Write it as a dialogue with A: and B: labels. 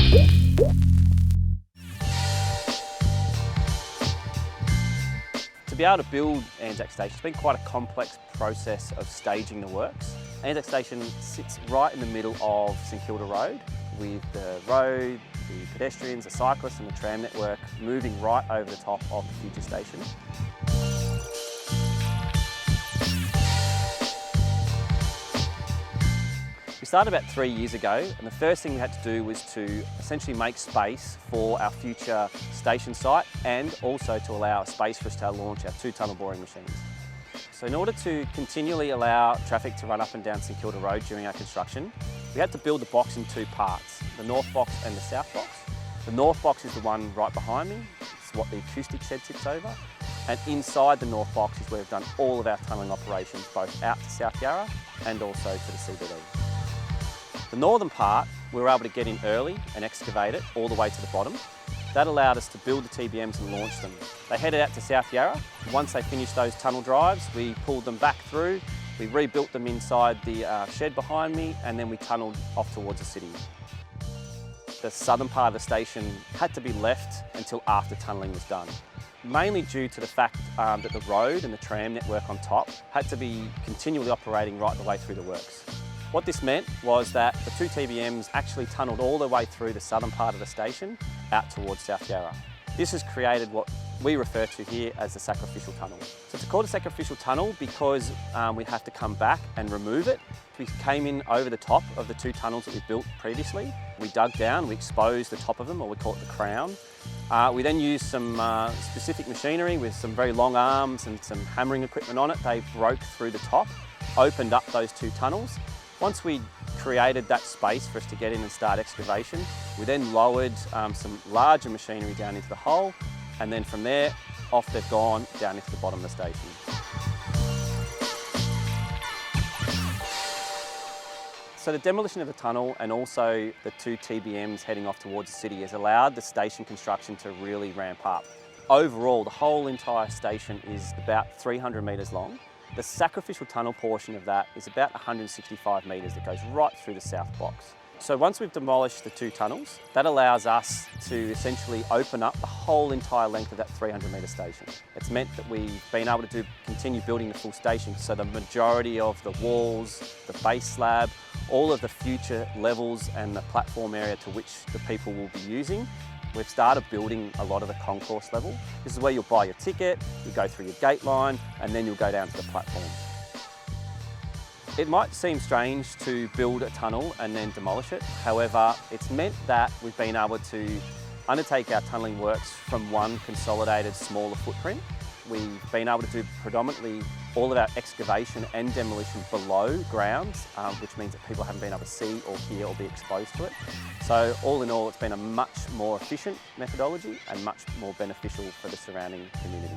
A: To be able to build Anzac Station, it's been quite a complex process of staging the works. Anzac Station sits right in the middle of St Kilda Road, with the road, the pedestrians, the cyclists and the tram network moving right over the top of the future station. We started about 3 years ago, and the first thing we had to do was to essentially make space for our future station site and also to allow a space for us to launch our 2 tunnel boring machines. So in order to continually allow traffic to run up and down St Kilda Road during our construction, we had to build the box in 2 parts, the north box and the south box. The north box is the one right behind me. It's what the acoustic shed sits over. And inside the north box is where we've done all of our tunnelling operations, both out to South Yarra and also to the CBD. The northern part, we were able to get in early and excavate it all the way to the bottom. That allowed us to build the TBMs and launch them. They headed out to South Yarra. Once they finished those tunnel drives, we pulled them back through, we rebuilt them inside the shed behind me, and then we tunnelled off towards the city. The southern part of the station had to be left until after tunnelling was done, mainly due to the fact that the road and the tram network on top had to be continually operating right the way through the works. What this meant was that the 2 TBMs actually tunnelled all the way through the southern part of the station out towards South Yarra. This has created what we refer to here as the sacrificial tunnel. So it's called a sacrificial tunnel because we have to come back and remove it. We came in over the top of the 2 tunnels that we built previously. We dug down, we exposed the top of them, or we call it the crown. We then used some specific machinery with some very long arms and some hammering equipment on it. They broke through the top, opened up those 2 tunnels. Once we created that space for us to get in and start excavation, we then lowered some larger machinery down into the hole, and then from there, off they've gone down into the bottom of the station. So the demolition of the tunnel and also the 2 TBMs heading off towards the city has allowed the station construction to really ramp up. Overall, the whole entire station is about 300 metres long. The sacrificial tunnel portion of that is about 165 metres that goes right through the south box. So once we've demolished the 2 tunnels, that allows us to essentially open up the whole entire length of that 300 metre station. It's meant that we've been able to continue building the full station, so the majority of the walls, the base slab, all of the future levels and the platform area to which the people will be using, we've started building a lot of the concourse level. This is where you'll buy your ticket, you go through your gate line, and then you'll go down to the platform. It might seem strange to build a tunnel and then demolish it. However, it's meant that we've been able to undertake our tunnelling works from one consolidated smaller footprint. We've been able to do predominantly all of our excavation and demolition below ground, which means that people haven't been able to see or hear or be exposed to it. So all in all, it's been a much more efficient methodology and much more beneficial for the surrounding community.